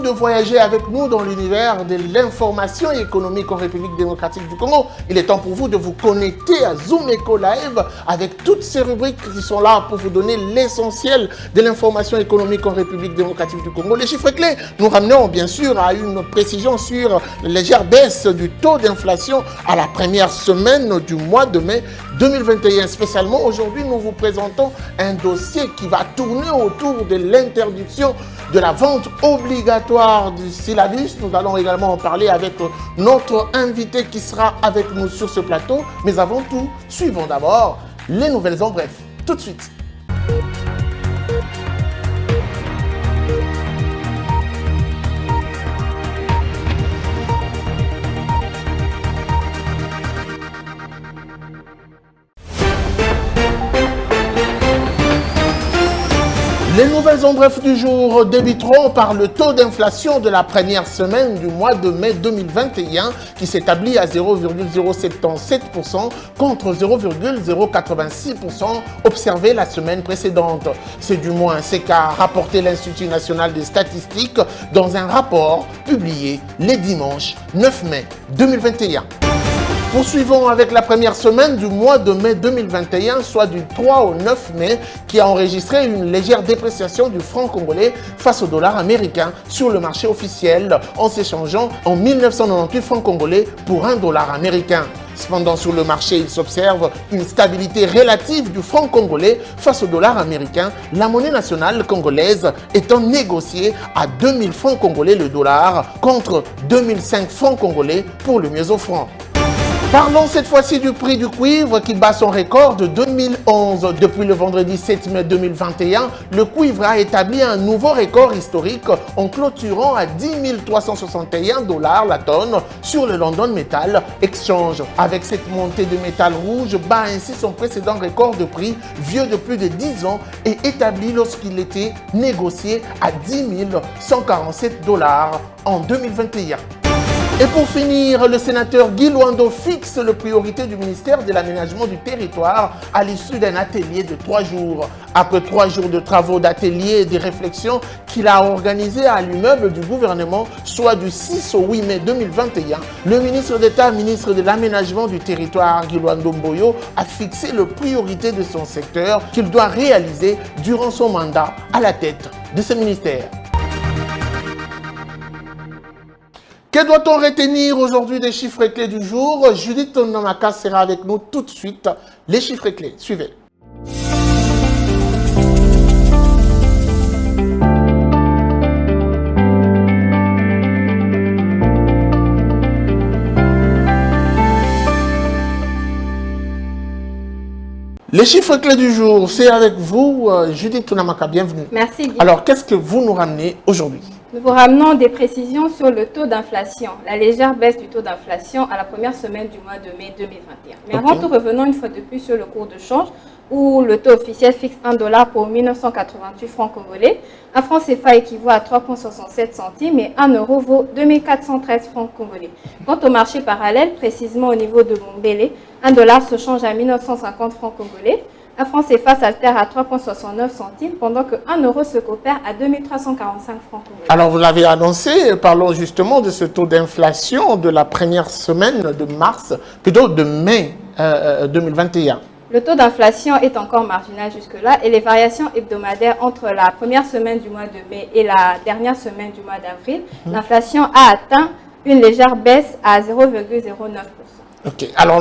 de voyager avec nous dans l'univers de l'information économique en République démocratique du Congo. Il est temps pour vous de vous connecter à Zoom Eco Live avec toutes ces rubriques qui sont là pour vous donner l'essentiel de l'information économique en République démocratique du Congo. Les chiffres clés, nous ramenons bien sûr à une précision sur la légère baisse du taux d'inflation à la première semaine du mois de mai 2021. Spécialement aujourd'hui, nous vous présentons un dossier qui va tourner autour de l'interdiction de la vente obligatoire du syllabus. Nous allons également en parler avec notre invité qui sera avec nous sur ce plateau. Mais avant tout, suivons d'abord les nouvelles en bref. Tout de suite. Les nouvelles en bref du jour débuteront par le taux d'inflation de la première semaine du mois de mai 2021 qui s'établit à 0,077% contre 0,086% observé la semaine précédente. C'est du moins ce qu'a rapporté l'Institut national des statistiques dans un rapport publié les dimanches 9 mai 2021. Poursuivons avec la première semaine du mois de mai 2021, soit du 3 au 9 mai, qui a enregistré une légère dépréciation du franc congolais face au dollar américain sur le marché officiel, en s'échangeant en 1998 francs congolais pour $1 américain. Cependant, sur le marché, il s'observe une stabilité relative du franc congolais face au dollar américain, la monnaie nationale congolaise étant négociée à 2000 francs congolais le dollar contre 2005 francs congolais pour le mieux offrant. Parlons cette fois-ci du prix du cuivre qui bat son record de 2011. Depuis le vendredi 7 mai 2021, le cuivre a établi un nouveau record historique en clôturant à $10 361 la tonne sur le London Metal Exchange. Avec cette montée de métal rouge, bat ainsi son précédent record de prix vieux de plus de 10 ans et établi lorsqu'il était négocié à $10 147 en 2021. Et pour finir, le sénateur Guy Luando fixe les priorités du ministère de l'Aménagement du Territoire à l'issue d'un atelier de 3 jours. Après 3 jours de travaux d'atelier et de réflexion qu'il a organisé à l'immeuble du gouvernement, soit du 6 au 8 mai 2021, le ministre d'État, ministre de l'Aménagement du Territoire, Guy Luando Mboyo, a fixé les priorités de son secteur qu'il doit réaliser durant son mandat à la tête de ce ministère. Que doit-on retenir aujourd'hui des chiffres clés du jour? Judith Namaka sera avec nous tout de suite. Les chiffres clés, suivez. Les chiffres clés du jour, c'est avec vous, Judith Namaka, bienvenue. Merci Guy. Alors, qu'est-ce que vous nous ramenez aujourd'hui? Nous vous ramenons des précisions sur le taux d'inflation, la légère baisse du taux d'inflation à la première semaine du mois de mai 2021. Mais avant tout, revenons une fois de plus sur le cours de change où le taux officiel fixe $1 pour 1988 francs congolais. Un franc CFA équivaut à 3,67 centimes et 1 euro vaut 2413 francs congolais. Quant au marché parallèle, précisément au niveau de Mombele, $1 se change à 1950 francs congolais. Un franc CFA s'altère à 3,69 centimes, pendant que 1 euro se coopère à 2345 francs congolais. Alors, vous l'avez annoncé, parlons justement de ce taux d'inflation de la première semaine de mars, plutôt de mai 2021. Le taux d'inflation est encore marginal jusque-là et les variations hebdomadaires entre la première semaine du mois de mai et la dernière semaine du mois d'avril, l'inflation a atteint une légère baisse à 0,09%. Ok. Alors,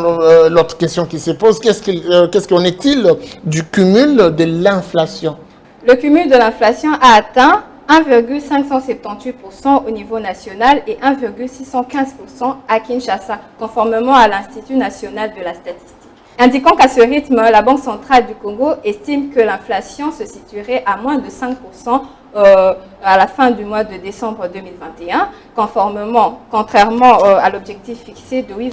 l'autre question qui se pose, qu'est-ce qu'en est-il du cumul de l'inflation? Le cumul de l'inflation a atteint 1,578% au niveau national et 1,615% à Kinshasa, conformément à l'Institut national de la statistique. Indiquant qu'à ce rythme, la Banque centrale du Congo estime que l'inflation se situerait à moins de 5% à la fin du mois de décembre 2021, contrairement à l'objectif fixé de 8,8%.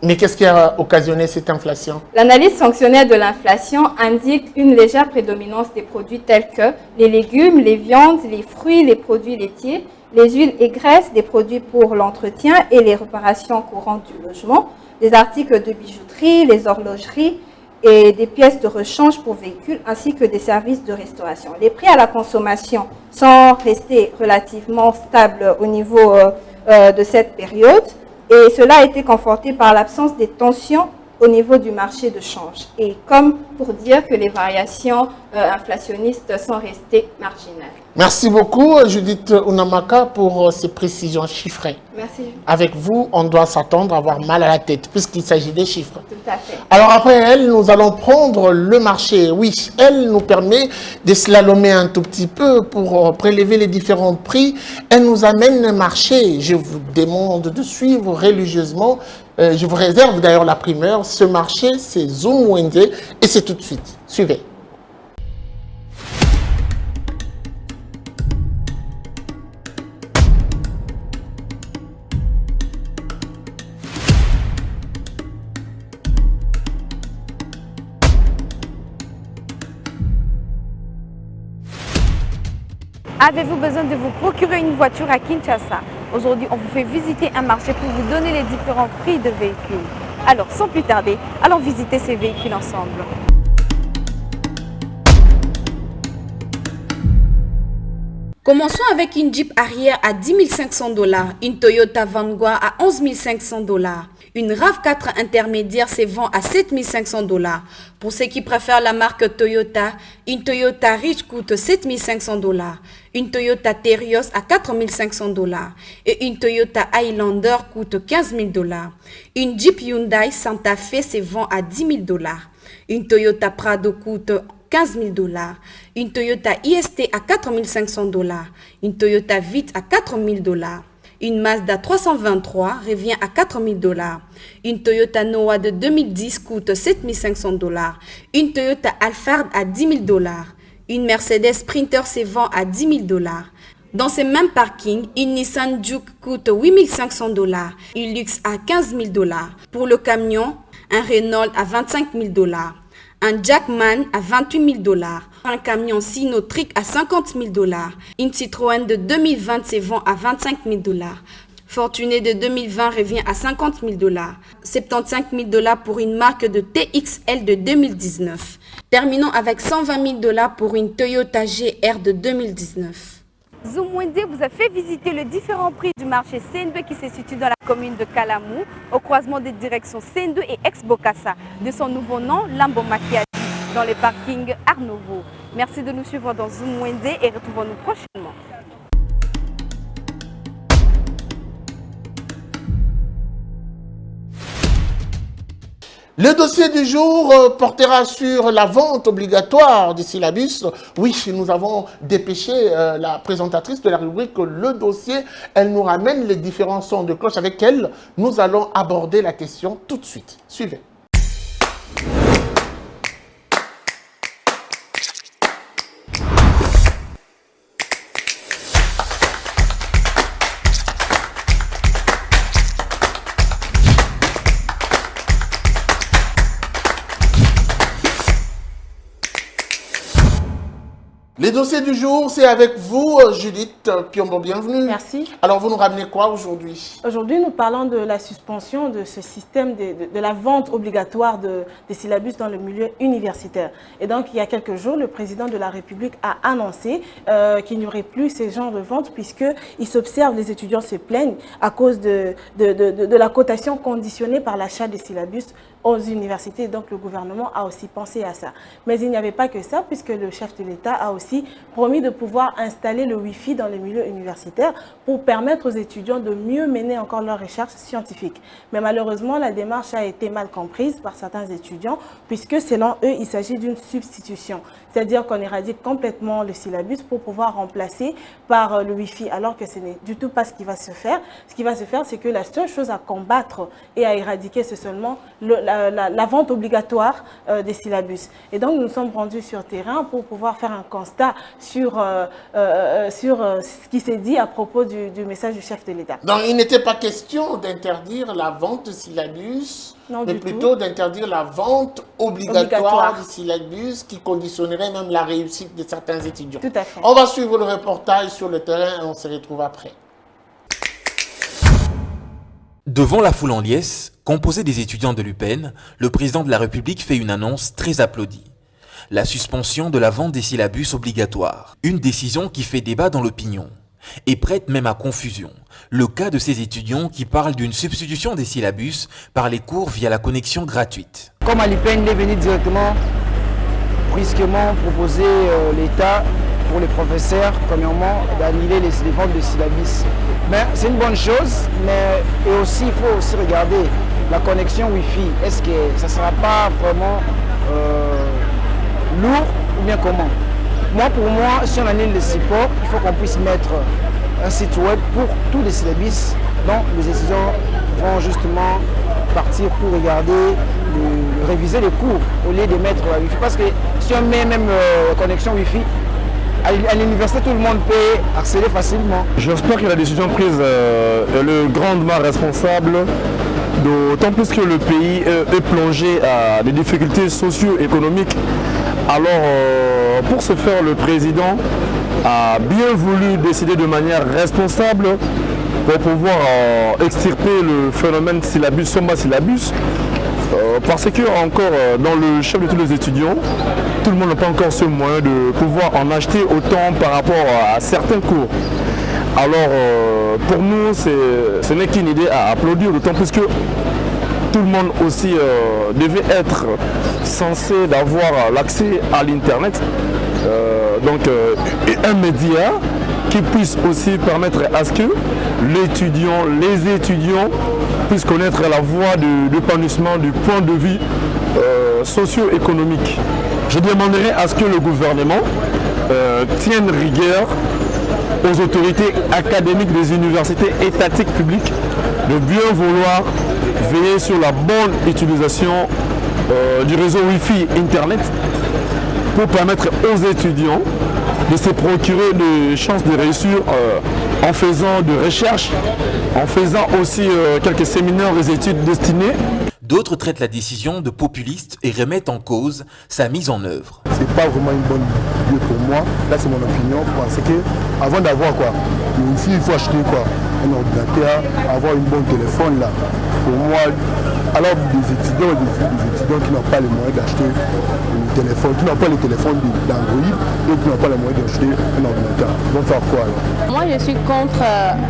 Mais qu'est-ce qui a occasionné cette inflation? L'analyse fonctionnelle de l'inflation indique une légère prédominance des produits tels que les légumes, les viandes, les fruits, les produits laitiers, les huiles et graisses, des produits pour l'entretien et les réparations courantes du logement, les articles de bijouterie, les horlogeries, et des pièces de rechange pour véhicules ainsi que des services de restauration. Les prix à la consommation sont restés relativement stables au niveau de cette période et cela a été conforté par l'absence des tensions au niveau du marché de change. Et comme pour dire que les variations inflationnistes sont restées marginales. Merci beaucoup, Judith Unamaka, pour ces précisions chiffrées. Merci. Avec vous, on doit s'attendre à avoir mal à la tête, puisqu'il s'agit des chiffres. Tout à fait. Alors après elle, nous allons prendre le marché. Oui, elle nous permet de slalomer un tout petit peu pour prélever les différents prix. Elle nous amène le marché. Je vous demande de suivre religieusement. Je vous réserve d'ailleurs la primeur. Ce marché, c'est Zoom Wednesday et c'est tout de suite. Suivez. Avez-vous besoin de vous procurer une voiture à Kinshasa? Aujourd'hui, on vous fait visiter un marché pour vous donner les différents prix de véhicules. Alors, sans plus tarder, allons visiter ces véhicules ensemble. Commençons avec une Jeep arrière à 10 500 $, une Toyota Vanguard à 11 500 $. Une RAV4 intermédiaire se vend à 7 500 $. Pour ceux qui préfèrent la marque Toyota, une Toyota Rich coûte 7 500 $, une Toyota Terios à 4 500 $ et une Toyota Highlander coûte 15 000 $. Une Jeep Hyundai Santa Fe se vend à 10 000 $. Une Toyota Prado coûte 15 000 $, une Toyota IST à 4 500 $, une Toyota Vitz à 4 000 $, une Mazda 323 revient à 4 000 $, une Toyota Noah de 2010 coûte 7 500 $, une Toyota Alphard à 10 000 $, une Mercedes Sprinter se vend à 10 000 $. Dans ce même parking, une Nissan Juke coûte 8 500 $, une Lux à 15 000 $. Pour le camion, un Renault à 25 000 $. Un Jackman à 28 000 $, un camion Sinotric à 50 000 $, une Citroën de 2020 se vend à 25 000 $, Fortuné de 2020 revient à 50 000 $, 75 000 $ pour une marque de TXL de 2019. Terminons avec 120 000 $ pour une Toyota GR de 2019. Zoom Wednesday vous a fait visiter les différents prix du marché Sendwe qui se situe dans la commune de Kalamou, au croisement des directions Sendwe et Ex-Bokassa, de son nouveau nom, Lambo Makiadi, dans les parkings Art Nouveau. Merci de nous suivre dans Zoom Wednesday et retrouvons-nous prochainement. Le dossier du jour portera sur la vente obligatoire des syllabus. Oui, nous avons dépêché la présentatrice de la rubrique Le dossier. Elle nous ramène les différents sons de cloche avec elle. Nous allons aborder la question tout de suite. Suivez. Les dossiers du jour, c'est avec vous, Judith Piombo, bienvenue. Merci. Alors, vous nous ramenez quoi aujourd'hui? Aujourd'hui, nous parlons de la suspension de ce système de la vente obligatoire des syllabus dans le milieu universitaire. Et donc, il y a quelques jours, le président de la République a annoncé qu'il n'y aurait plus ces genres de ventes puisqu'il s'observe, les étudiants se plaignent à cause de la cotation conditionnée par l'achat des syllabus aux universités. Donc, le gouvernement a aussi pensé à ça. Mais il n'y avait pas que ça puisque le chef de l'État a aussi promis de pouvoir installer le Wi-Fi dans les milieux universitaires pour permettre aux étudiants de mieux mener encore leurs recherches scientifiques. Mais malheureusement, la démarche a été mal comprise par certains étudiants puisque selon eux, il s'agit d'une substitution. C'est-à-dire qu'on éradique complètement le syllabus pour pouvoir remplacer par le Wi-Fi alors que ce n'est du tout pas ce qui va se faire. Ce qui va se faire, c'est que la seule chose à combattre et à éradiquer, c'est seulement la vente obligatoire des syllabus. Et donc, nous sommes rendus sur terrain pour pouvoir faire un constat sur ce qui s'est dit à propos du message du chef de l'État. Donc, il n'était pas question d'interdire la vente de syllabus, mais plutôt d'interdire la vente obligatoire du syllabus qui conditionnerait même la réussite de certains étudiants. Tout à fait. On va suivre le reportage sur le terrain et on se retrouve après. Devant la foule en liesse, composée des étudiants de l'UPEN, le président de la République fait une annonce très applaudie. La suspension de la vente des syllabus obligatoires. Une décision qui fait débat dans l'opinion et prête même à confusion. Le cas de ces étudiants qui parlent d'une substitution des syllabus par les cours via la connexion gratuite. Comme à l'UPEN, il est venu directement, brusquement proposer l'État pour les professeurs, premièrement, d'annuler les ventes de syllabus. Mais c'est une bonne chose, mais et aussi, il faut aussi regarder la connexion Wi-Fi. Est-ce que ça ne sera pas vraiment lourd ou bien comment? Pour moi, si on annule le support, il faut qu'on puisse mettre un site web pour tous les syllabus dont les étudiants vont justement partir pour regarder, réviser les cours au lieu de mettre la Wi-Fi. Parce que si on met même connexion Wi-Fi, à l'université, tout le monde peut accéder facilement. J'espère que la décision prise est le grandement responsable, d'autant plus que le pays est plongé à des difficultés socio-économiques. Alors, pour ce faire, le président a bien voulu décider de manière responsable pour pouvoir extirper le phénomène syllabus, soma syllabus. Parce que encore dans le chef de tous les étudiants, tout le monde n'a pas encore ce moyen de pouvoir en acheter autant par rapport à certains cours. Alors pour nous, ce n'est qu'une idée à applaudir, d'autant plus que tout le monde aussi devait être censé d'avoir l'accès à l'Internet. Donc un média qui puisse aussi permettre à ce que les étudiants puissent connaître la voie de l'épanouissement du point de vue socio-économique. Je demanderai à ce que le gouvernement tienne rigueur aux autorités académiques des universités étatiques publiques de bien vouloir veiller sur la bonne utilisation du réseau Wi-Fi Internet pour permettre aux étudiants de se procurer des chances de réussir en faisant de recherche, en faisant aussi quelques séminaires et études destinées. D'autres traitent la décision de populiste et remettent en cause sa mise en œuvre. C'est pas vraiment une bonne idée pour moi, là c'est mon opinion, parce que avant d'avoir le Wi-Fi, il faut acheter un ordinateur, avoir une bonne téléphone là. Pour moi, alors des étudiants qui n'ont pas les moyens d'acheter un téléphone, qui n'ont pas les téléphones d'Android et qui n'ont pas les moyens d'acheter un ordinateur, vont faire quoi alors? Moi je suis contre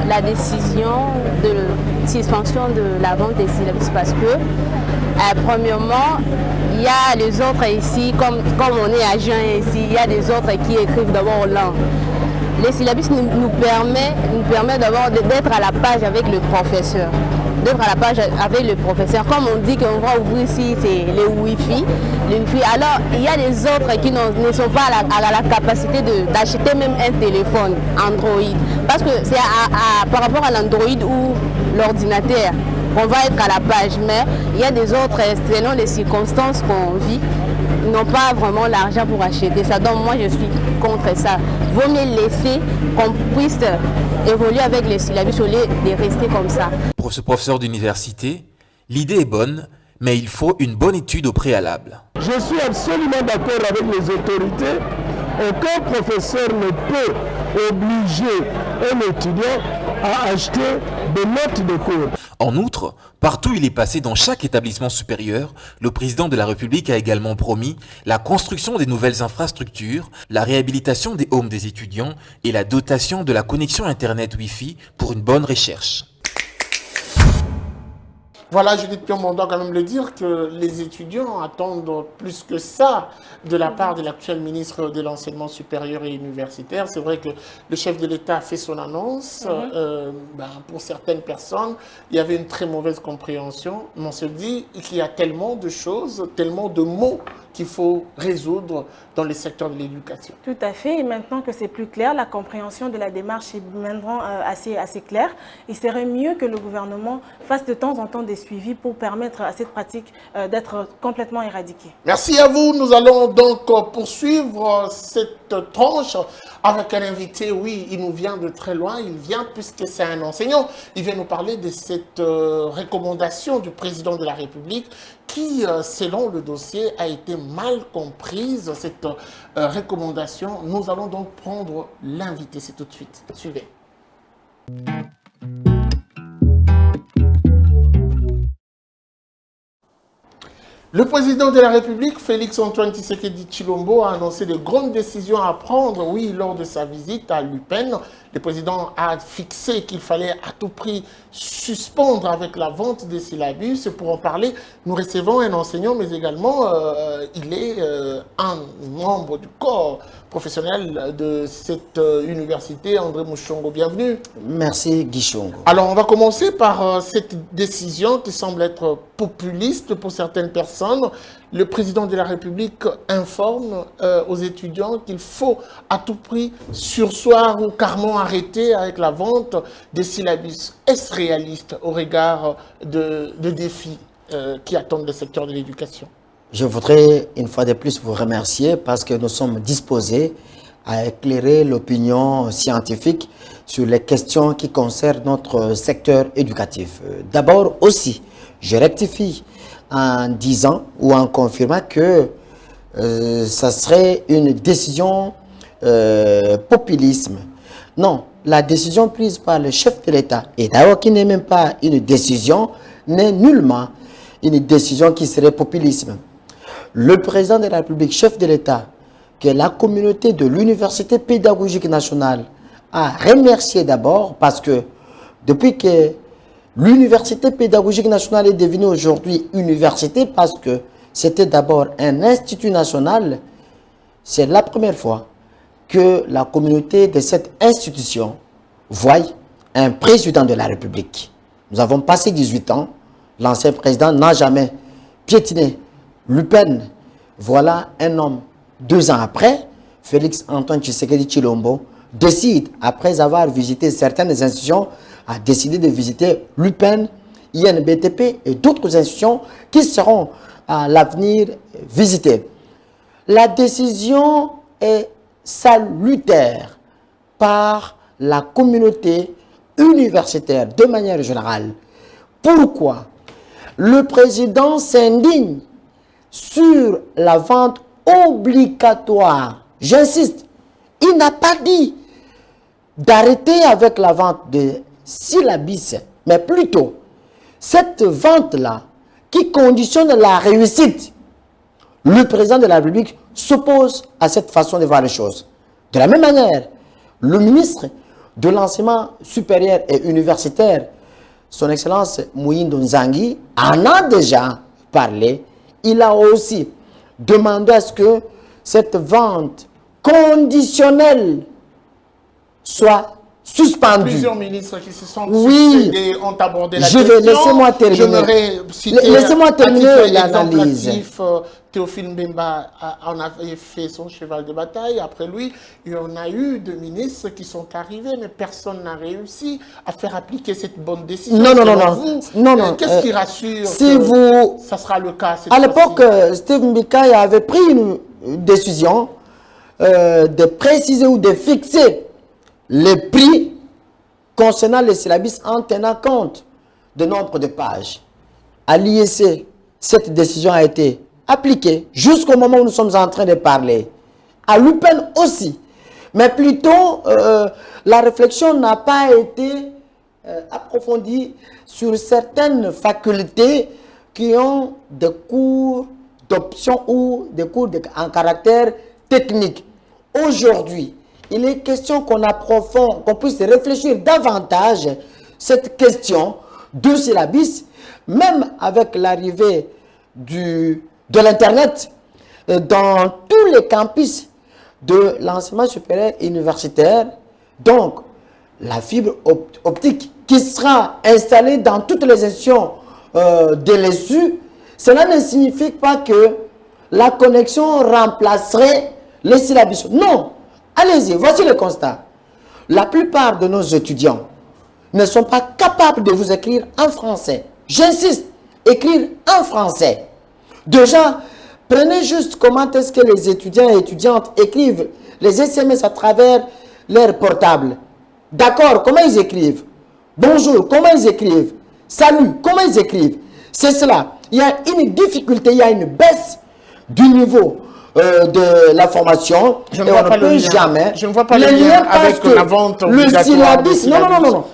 la décision de suspension de la vente des syllabus parce que premièrement, il y a les autres ici, comme on est à Jean ici, il y a des autres qui écrivent d'abord en langue. Les syllabus nous permettent d'être à la page avec le professeur. Comme on dit qu'on va ouvrir ici, c'est le Wi-Fi. Alors, il y a des autres qui ne sont pas à la capacité d'acheter même un téléphone Android. Parce que c'est par rapport à l'Android ou l'ordinateur, on va être à la page. Mais il y a des autres, selon les circonstances qu'on vit, n'ont pas vraiment l'argent pour acheter ça. Donc moi, je suis contre ça. Vaut mieux laisser qu'on puisse évoluer avec les syllabus au lieu de rester comme ça. Pour ce professeur d'université, l'idée est bonne, mais il faut une bonne étude au préalable. Je suis absolument d'accord avec les autorités. Aucun professeur ne peut obliger un étudiant à acheter des notes de cours. En outre, partout où il est passé dans chaque établissement supérieur, le président de la République a également promis la construction des nouvelles infrastructures, la réhabilitation des homes des étudiants et la dotation de la connexion Internet Wi-Fi pour une bonne recherche. Voilà, Judith Piombo, on doit quand même le dire que les étudiants attendent plus que ça de la part de l'actuel ministre de l'Enseignement supérieur et universitaire. C'est vrai que le chef de l'État a fait son annonce. Pour certaines personnes, il y avait une très mauvaise compréhension. Mais on se dit qu'il y a tellement de choses, tellement de mots qu'il faut résoudre dans le secteur de l'éducation. Tout à fait. Et maintenant que c'est plus clair, la compréhension de la démarche est maintenant assez claire. Il serait mieux que le gouvernement fasse de temps en temps des suivis pour permettre à cette pratique d'être complètement éradiquée. Merci à vous. Nous allons donc poursuivre cette tranche avec un invité. Oui, il nous vient de très loin. Il vient puisque c'est un enseignant. Il vient nous parler de cette recommandation du président de la République qui, selon le dossier, a été mal comprise, cette recommandation. Nous allons donc prendre l'invité. C'est tout de suite. Suivez. Le président de la République, Félix-Antoine Tshisekedi Tshilombo, a annoncé de grandes décisions à prendre, oui, lors de sa visite à l'UPEN. Le président a fixé qu'il fallait à tout prix suspendre avec la vente des syllabus. Pour en parler, nous recevons un enseignant, mais également il est un membre du corps professionnel de cette université, André Mouchongo. Bienvenue. Merci Guichongo. Alors, on va commencer par cette décision qui semble être populiste pour certaines personnes. Le président de la République informe aux étudiants qu'il faut à tout prix surseoir ou carrément arrêter avec la vente des syllabus. Est-ce réaliste au regard de défis qui attendent le secteur de l'éducation? Je voudrais une fois de plus vous remercier parce que nous sommes disposés à éclairer l'opinion scientifique sur les questions qui concernent notre secteur éducatif. D'abord aussi, je rectifie en disant ou en confirmant que ça serait une décision populisme. Non, la décision prise par le chef de l'État, et d'ailleurs qui n'est même pas une décision, n'est nullement une décision qui serait populisme. Le président de la République, chef de l'État, que la communauté de l'Université pédagogique nationale a remercié d'abord parce que depuis que l'Université pédagogique nationale est devenue aujourd'hui université, parce que c'était d'abord un institut national, c'est la première fois que la communauté de cette institution voit un président de la République. Nous avons passé 18 ans, l'ancien président n'a jamais piétiné l'UPEN. Voilà un homme, 2 ans après, Félix-Antoine Tshisekedi Tshilombo décide, après avoir visité certaines institutions, a décidé de visiter l'UPEN, INBTP et d'autres institutions qui seront à l'avenir visitées. La décision est salutaire par la communauté universitaire de manière générale. Pourquoi? Le président s'indigne sur la vente obligatoire. J'insiste, il n'a pas dit d'arrêter avec la vente de syllabus, mais plutôt cette vente-là qui conditionne la réussite. Le président de la République s'oppose à cette façon de voir les choses. De la même manière, le ministre de l'enseignement supérieur et universitaire, son Excellence Mouyindo Nzangi, en a déjà parlé. Il a aussi demandé à ce que cette vente conditionnelle soit suspendue. Plusieurs ministres qui se sont succédés ont abordé la question. Laissez-moi terminer. Laissez-moi terminer l'analyse. Théophile Mbemba en avait fait son cheval de bataille. Après lui, il y en a eu 2 ministres qui sont arrivés, mais personne n'a réussi à faire appliquer cette bonne décision. Non. Qu'est-ce qui rassure ça sera le cas cette À l'époque, Steve Mbika avait pris une décision de préciser ou de fixer les prix concernant les syllabus en tenant compte du nombre de pages. À l'IEC, cette décision a été appliquée jusqu'au moment où nous sommes en train de parler. À l'UPEN aussi. Mais plutôt, la réflexion n'a pas été approfondie sur certaines facultés qui ont des cours d'option ou des cours en caractère technique. Aujourd'hui, il est question qu'on approfonde, qu'on puisse réfléchir davantage cette question de syllabus, même avec l'arrivée de l'Internet dans tous les campus de l'enseignement supérieur universitaire. Donc, la fibre optique qui sera installée dans toutes les institutions de l'ESU, cela ne signifie pas que la connexion remplacerait les syllabus. Non. Allez-y, voici le constat. La plupart de nos étudiants ne sont pas capables de vous écrire en français. J'insiste, écrire en français. Déjà, prenez juste comment est-ce que les étudiants et étudiantes écrivent les SMS à travers leur portable. D'accord, comment ils écrivent? Bonjour, comment ils écrivent? Salut, comment ils écrivent? C'est cela. Il y a une difficulté, il y a une baisse du niveau de la formation. Je ne vois pas le lien. Jamais. Je ne vois pas le lien avec la vente obligatoire. Le syllabus, non.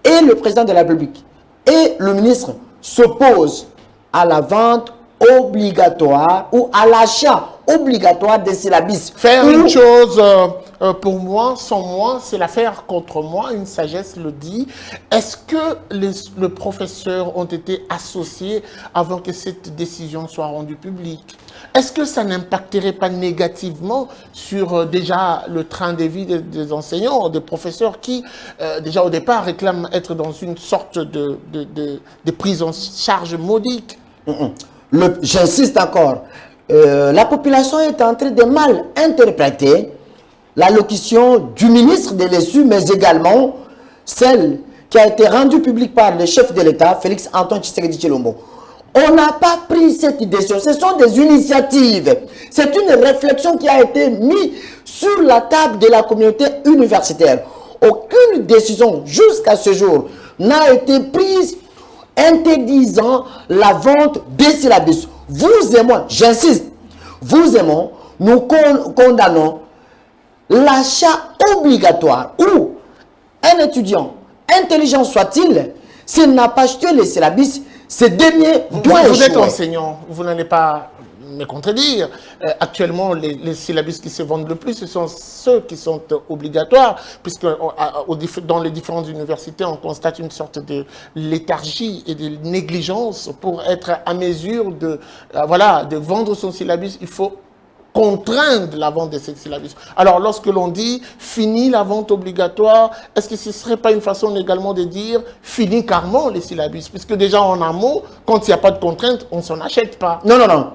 Et le président de la République et le ministre s'opposent à la vente obligatoire ou à l'achat obligatoire des syllabus. Faire une chose pour moi, sans moi, c'est l'affaire contre moi, une sagesse le dit. Est-ce que les professeurs ont été associés avant que cette décision soit rendue publique? Est-ce que ça n'impacterait pas négativement sur déjà le train de vie des enseignants, des professeurs qui, déjà au départ, réclament être dans une sorte de prise en charge modique? J'insiste encore. La population est en train de mal interpréter l'allocution du ministre de l'ESU, mais également celle qui a été rendue publique par le chef de l'État, Félix Antoine Tshisekedi Tshilombo. On n'a pas pris cette décision, ce sont des initiatives. C'est une réflexion qui a été mise sur la table de la communauté universitaire. Aucune décision jusqu'à ce jour n'a été prise interdisant la vente des syllabus. Vous et moi, j'insiste, vous et moi, nous condamnons l'achat obligatoire où un étudiant, intelligent soit-il, s'il n'a pas acheté les syllabus, ce dernier doit échouer. Vous êtes enseignant, vous n'allez pas me contredire. Actuellement, les syllabus qui se vendent le plus, ce sont ceux qui sont obligatoires, puisque dans les différentes universités, on constate une sorte de léthargie et de négligence pour être à mesure de vendre son syllabus. Il faut contraindre la vente de ces syllabus. Alors, lorsque l'on dit « fini la vente obligatoire », est-ce que ce ne serait pas une façon également de dire « fini carrément les syllabus » puisque déjà en amont, quand il n'y a pas de contrainte, on ne s'en achète pas. Non, non, non.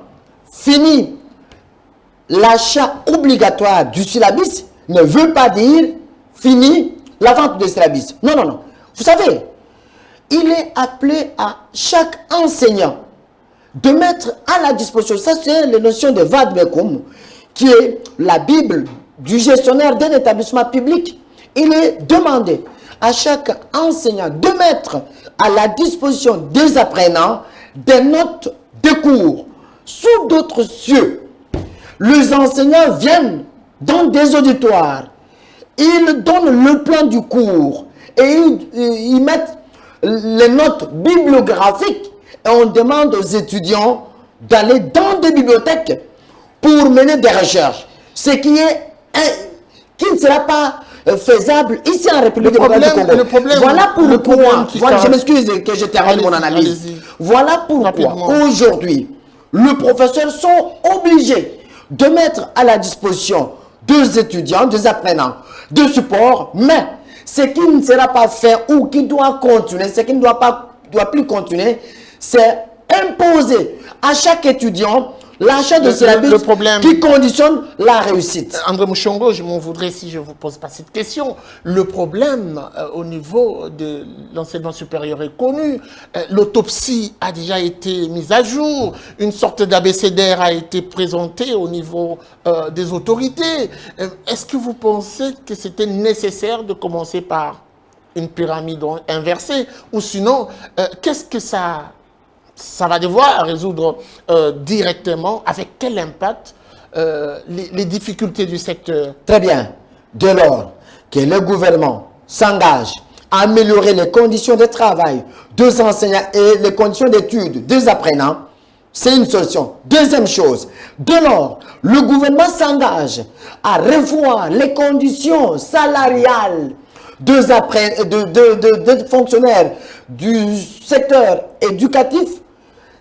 Fini l'achat obligatoire du syllabus ne veut pas dire fini la vente des syllabus. Non, non, non. Vous savez, il est appelé à chaque enseignant de mettre à la disposition, ça c'est la notion de Vadmekum, qui est la Bible du gestionnaire d'un établissement public. Il est demandé à chaque enseignant de mettre à la disposition des apprenants des notes de cours sous d'autres cieux. Les enseignants viennent dans des auditoires, ils donnent le plan du cours et ils mettent les notes bibliographiques. Et on demande aux étudiants d'aller dans des bibliothèques pour mener des recherches. Ce qui ne sera pas faisable ici en République démocratique du Congo. Voilà pourquoi, je m'excuse que je termine mon analyse. Voilà pourquoi aujourd'hui, les professeurs sont obligés de mettre à la disposition des étudiants, des apprenants, de support, mais ce qui ne sera pas fait ou qui doit continuer, ce qui ne doit plus continuer, c'est imposer à chaque étudiant l'achat de syllabus qui conditionne la réussite. André Mouchongo, je m'en voudrais si je ne vous pose pas cette question. Le problème au niveau de l'enseignement supérieur est connu. L'autopsie a déjà été mise à jour. Une sorte d'abécédaire a été présentée au niveau des autorités. Est-ce que vous pensez que c'était nécessaire de commencer par une pyramide inversée? Ou sinon, qu'est-ce que ça va devoir résoudre directement, avec quel impact les difficultés du secteur? Très bien. Dès lors que le gouvernement s'engage à améliorer les conditions de travail des enseignants et les conditions d'études des apprenants, c'est une solution. Deuxième chose, dès lors, le gouvernement s'engage à revoir les conditions salariales des fonctionnaires du secteur éducatif.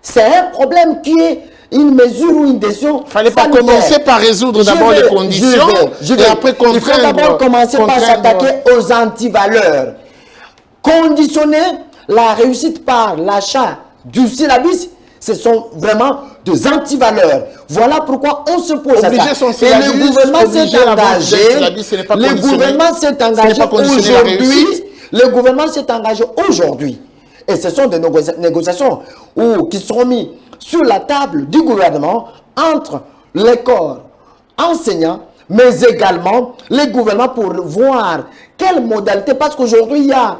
C'est un problème qui est une mesure ou une décision. Il ne fallait pas commencer par résoudre d'abord les conditions et après contraindre. Il faut d'abord commencer par s'attaquer aux antivaleurs. Conditionner la réussite par l'achat du syllabus, ce sont vraiment des antivaleurs. Voilà pourquoi on se pose à ça. Et le gouvernement s'est engagé. Le gouvernement s'est engagé aujourd'hui. Le gouvernement s'est engagé aujourd'hui. Et ce sont des négociations qui seront mises sur la table du gouvernement entre les corps enseignants, mais également les gouvernements pour voir quelle modalité. Parce qu'aujourd'hui, il y a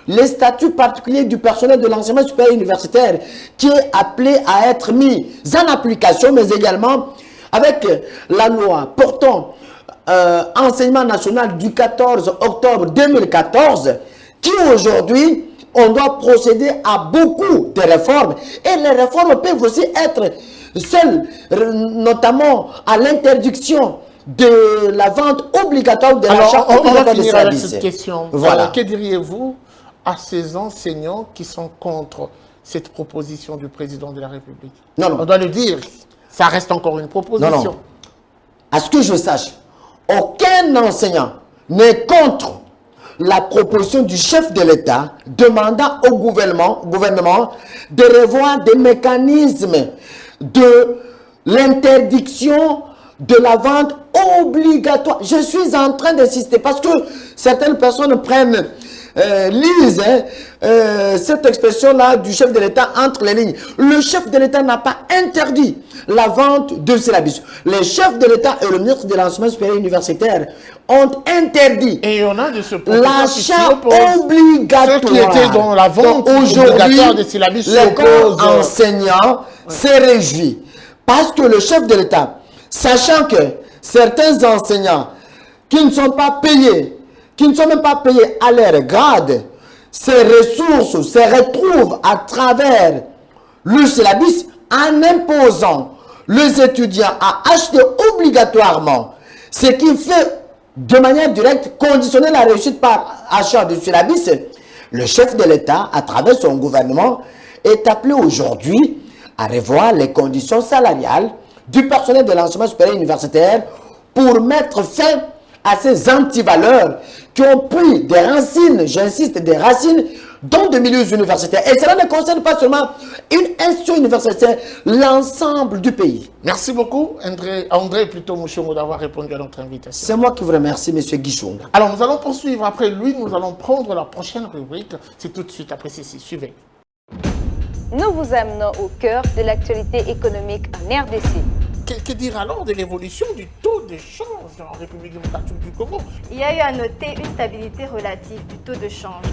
les statuts particuliers du personnel de l'enseignement supérieur universitaire qui est appelé à être mis en application, mais également avec la loi portant enseignement national du 14 octobre 2014, qui aujourd'hui on doit procéder à beaucoup de réformes. Et les réformes peuvent aussi être seules, notamment à l'interdiction de la vente obligatoire de l'achat obligatoire de finir avec services. cette question. Voilà. Que diriez-vous à ces enseignants qui sont contre cette proposition du président de la République? Non, non. On doit le dire, ça reste encore une proposition. Non, non. À ce que je sache, aucun enseignant n'est contre la proposition du chef de l'État demandant au gouvernement de revoir des mécanismes de l'interdiction de la vente obligatoire. Je suis en train d'insister parce que certaines personnes lisent cette expression-là du chef de l'État entre les lignes. Le chef de l'État n'a pas interdit la vente de syllabus. Les chefs de l'État et le ministre de l'Enseignement supérieur universitaire ont interdit l'achat obligatoire. Ceux qui étaient dans la vente obligatoire des syllabus l'école enseignant s'est réjoui parce que le chef de l'État, sachant que certains enseignants qui ne sont pas payés, qui ne sont même pas payés à leur grade, ces ressources se retrouvent à travers le syllabus en imposant les étudiants à acheter obligatoirement, ce qui fait de manière directe conditionner la réussite par achat du syllabus. Le chef de l'État, à travers son gouvernement, est appelé aujourd'hui à revoir les conditions salariales du personnel de l'enseignement supérieur universitaire pour mettre fin à ces antivaleurs qui ont pris des racines, j'insiste, des racines dans des milieux universitaires. Et cela ne concerne pas seulement une institution universitaire, l'ensemble du pays. Merci beaucoup, André plutôt Mouchongo, d'avoir répondu à notre invitation. C'est moi qui vous remercie, M. Guichon. Alors, nous allons poursuivre. Après lui, nous allons prendre la prochaine rubrique. C'est tout de suite après ceci. Suivez. Nous vous amenons au cœur de l'actualité économique en RDC. Que dire alors de l'évolution du taux de change en République démocratique du Congo? Il y a eu à noter une stabilité relative du taux de change.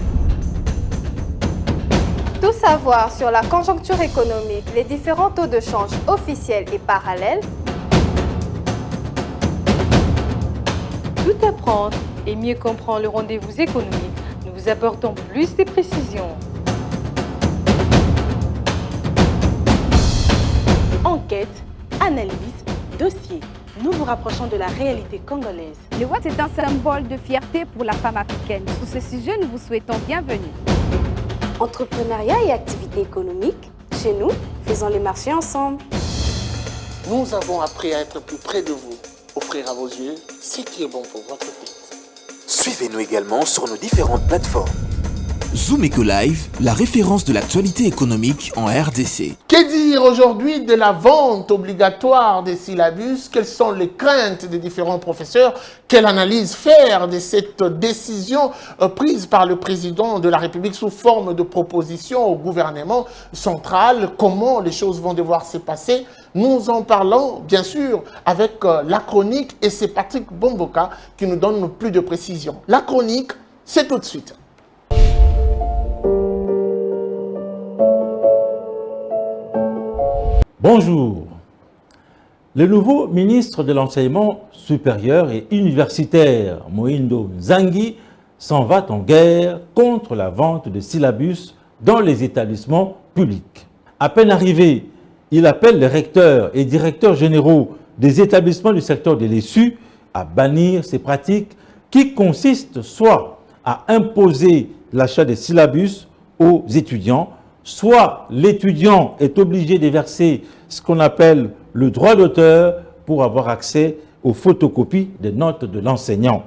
Tout savoir sur la conjoncture économique, les différents taux de change officiels et parallèles. Tout apprendre et mieux comprendre le rendez-vous économique. Nous vous apportons plus de précisions. Enquête, analyse, dossier. Nous vous rapprochons de la réalité congolaise. Le Watt est un symbole de fierté pour la femme africaine. Sur ce sujet, nous vous souhaitons bienvenue. Entrepreneuriat et activité économique, chez nous, faisons les marchés ensemble. Nous avons appris à être plus près de vous, offrir à vos yeux ce qui est bon pour votre pays. Suivez-nous également sur nos différentes plateformes. Zoom Eco Live, la référence de l'actualité économique en RDC. Que dire aujourd'hui de la vente obligatoire des syllabus? Quelles sont les craintes des différents professeurs? Quelle analyse faire de cette décision prise par le président de la République sous forme de proposition au gouvernement central? Comment les choses vont devoir se passer? Nous en parlons bien sûr avec la chronique et c'est Patrick Bomboka qui nous donne plus de précisions. La chronique, c'est tout de suite. Bonjour. Le nouveau ministre de l'Enseignement supérieur et universitaire, Moïndo Nzangi, s'en va en guerre contre la vente de syllabus dans les établissements publics. À peine arrivé, il appelle les recteurs et directeurs généraux des établissements du secteur de l'ESU à bannir ces pratiques qui consistent soit à imposer l'achat des syllabus aux étudiants, soit l'étudiant est obligé de verser ce qu'on appelle le droit d'auteur pour avoir accès aux photocopies des notes de l'enseignant.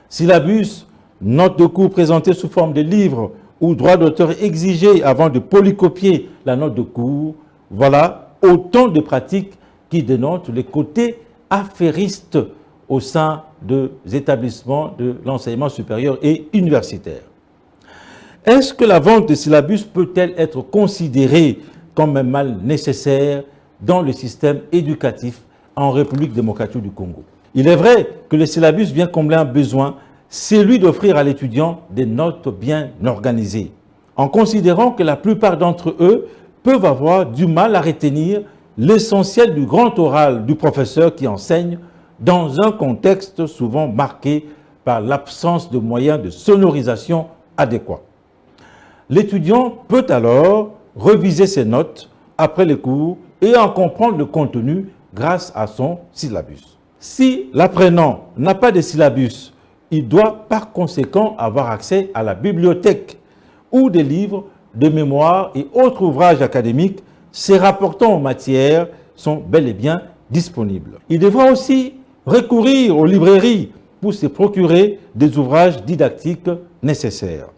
Syllabus, notes de cours présentées sous forme de livres ou droit d'auteur exigé avant de polycopier la note de cours, voilà autant de pratiques qui dénotent les côtés affairistes au sein des établissements de l'enseignement supérieur et universitaire. Est-ce que la vente de syllabus peut-elle être considérée comme un mal nécessaire dans le système éducatif en République démocratique du Congo? Il est vrai que le syllabus vient combler un besoin, celui d'offrir à l'étudiant des notes bien organisées, en considérant que la plupart d'entre eux peuvent avoir du mal à retenir l'essentiel du grand oral du professeur qui enseigne dans un contexte souvent marqué par l'absence de moyens de sonorisation adéquats. L'étudiant peut alors reviser ses notes après les cours et en comprendre le contenu grâce à son syllabus. Si l'apprenant n'a pas de syllabus, il doit par conséquent avoir accès à la bibliothèque ou des livres de mémoire et autres ouvrages académiques se rapportant aux matières sont bel et bien disponibles. Il devra aussi recourir aux librairies pour se procurer des ouvrages didactiques nécessaires.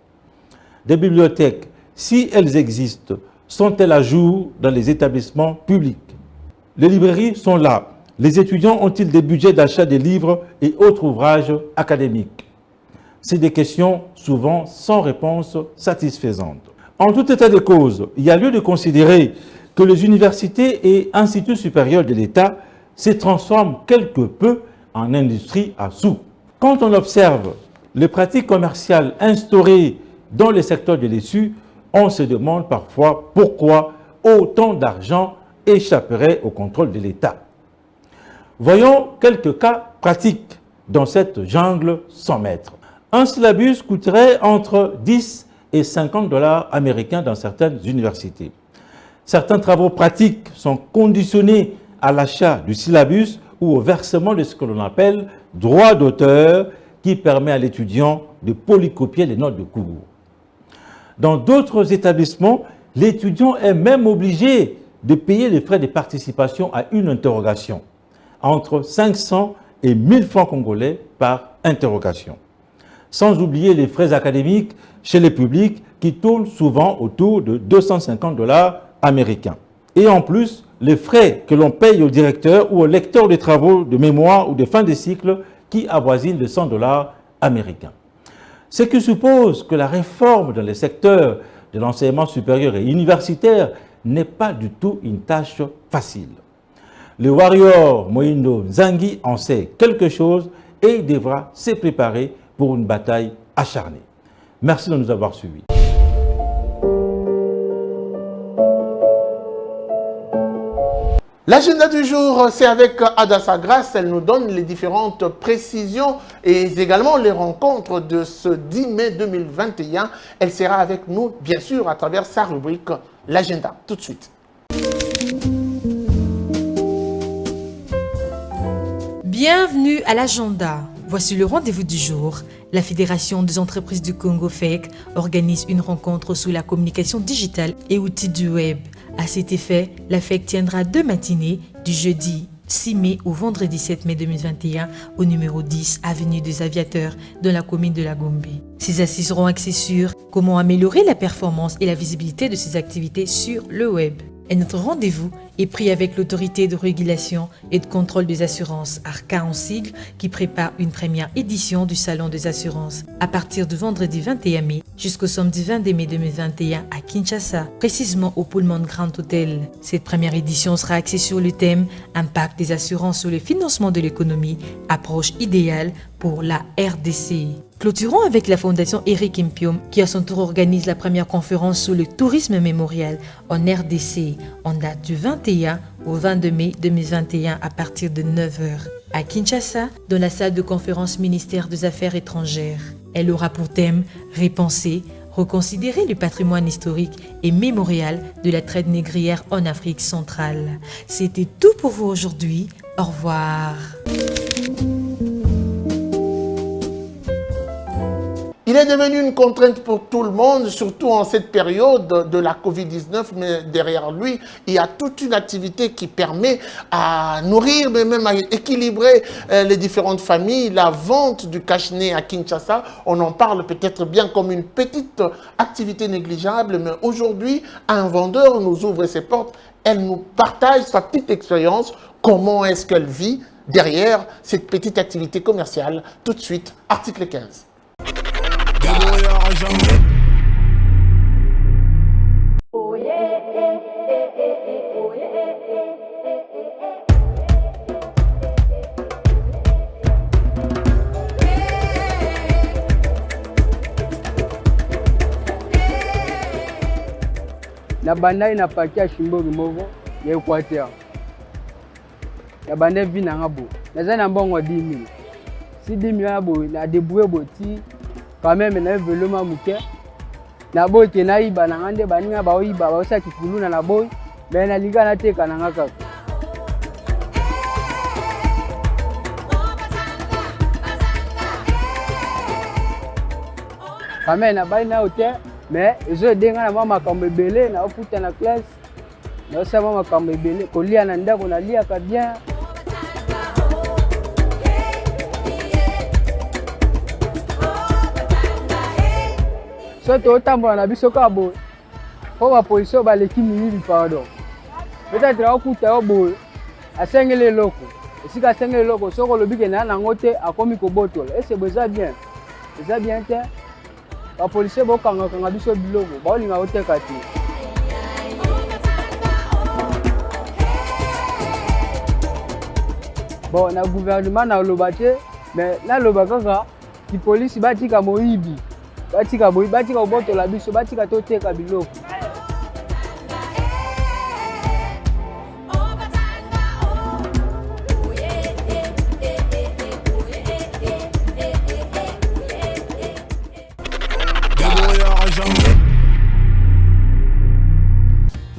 Des bibliothèques, si elles existent, sont-elles à jour dans les établissements publics? Les librairies sont là. Les étudiants ont-ils des budgets d'achat des livres et autres ouvrages académiques? C'est des questions souvent sans réponse satisfaisante. En tout état de cause, il y a lieu de considérer que les universités et instituts supérieurs de l'État se transforment quelque peu en industrie à sous. Quand on observe les pratiques commerciales instaurées dans le secteur de l'ESU, on se demande parfois pourquoi autant d'argent échapperait au contrôle de l'État. Voyons quelques cas pratiques dans cette jungle sans maître. Un syllabus coûterait entre 10 et 50 $ américains dans certaines universités. Certains travaux pratiques sont conditionnés à l'achat du syllabus ou au versement de ce que l'on appelle droit d'auteur qui permet à l'étudiant de polycopier les notes de cours. Dans d'autres établissements, l'étudiant est même obligé de payer les frais de participation à une interrogation, entre 500 et 1000 francs congolais par interrogation. Sans oublier les frais académiques chez les publics qui tournent souvent autour de 250 $ américains. Et en plus, les frais que l'on paye au directeur ou au lecteur des travaux de mémoire ou de fin de cycle qui avoisinent les 100 $ américains. Ce qui suppose que la réforme dans les secteurs de l'enseignement supérieur et universitaire n'est pas du tout une tâche facile. Le warrior Moïndo Nzangi en sait quelque chose et il devra se préparer pour une bataille acharnée. Merci de nous avoir suivis. L'agenda du jour, c'est avec Adassa Grasse. Elle nous donne les différentes précisions et également les rencontres de ce 10 mai 2021. Elle sera avec nous, bien sûr, à travers sa rubrique L'agenda. Tout de suite. Bienvenue à l'agenda. Voici le rendez-vous du jour. La Fédération des entreprises du Congo FEC organise une rencontre sur la communication digitale et outils du web. À cet effet, la FEC tiendra 2 matinées du jeudi 6 mai au vendredi 7 mai 2021 au numéro 10 avenue des Aviateurs dans la commune de la Gombe. Ces assises seront axées sur comment améliorer la performance et la visibilité de ces activités sur le web. Et notre rendez-vous est pris avec l'autorité de régulation et de contrôle des assurances, ARCA en sigle, qui prépare une première édition du Salon des assurances à partir du vendredi 21 mai jusqu'au samedi 22 mai 2021 à Kinshasa, précisément au Pullman Grand Hotel. Cette première édition sera axée sur le thème « Impact des assurances sur le financement de l'économie, approche idéale pour la RDC ». Clôturons avec la Fondation Eric Impium qui à son tour organise la première conférence sur le tourisme mémorial en RDC en date du 21 au 22 mai 2021 à partir de 9h à Kinshasa dans la salle de conférence ministère des Affaires étrangères. Elle aura pour thème « Repenser, reconsidérer le patrimoine historique et mémorial de la traite négrière en Afrique centrale ». C'était tout pour vous aujourd'hui. Au revoir. Il est devenu une contrainte pour tout le monde, surtout en cette période de la Covid-19, mais derrière lui, il y a toute une activité qui permet à nourrir, mais même à équilibrer les différentes familles. La vente du cache-nez à Kinshasa, on en parle peut-être bien comme une petite activité négligeable, mais aujourd'hui, un vendeur nous ouvre ses portes, elle nous partage sa petite expérience, comment est-ce qu'elle vit derrière cette petite activité commerciale. Tout de suite, article 15. Na banda ina pakia shimbo moko ya Equateur. Ya banda vina ngabo. Na zana mbongo 10 000. Si 10 000 abo na débrouiller boti quand même na veloma muke. na boy ke naiba na ngande baninga baoyiba baosa kikuluna na boy me na linga na teka na ngaka kame na bai na hotel mais ezo denga na mama kamebele na ofuta na classe na osa mama kamebele kolia na ndako na lia ka bien soto otambola na biso ka boye po bapolisi oyo baleki mingi pardon peut-être akuta yo boye asengeli eloko esika asengeli eloko soki olobi ke na nango te akomi kobotola ese eza bien te bapolisi bokangakanga biso biloko baolinga oteka te bon na gouvernement na oloba te mais naloba kaka kipolisi batika moyibi batika kobotola biso batika toteka biloko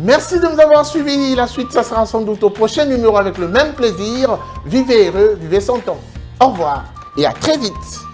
Merci de nous avoir suivis. La suite, ça sera sans doute au prochain numéro avec le même plaisir. Vivez heureux, vivez sans temps. Au revoir et à très vite.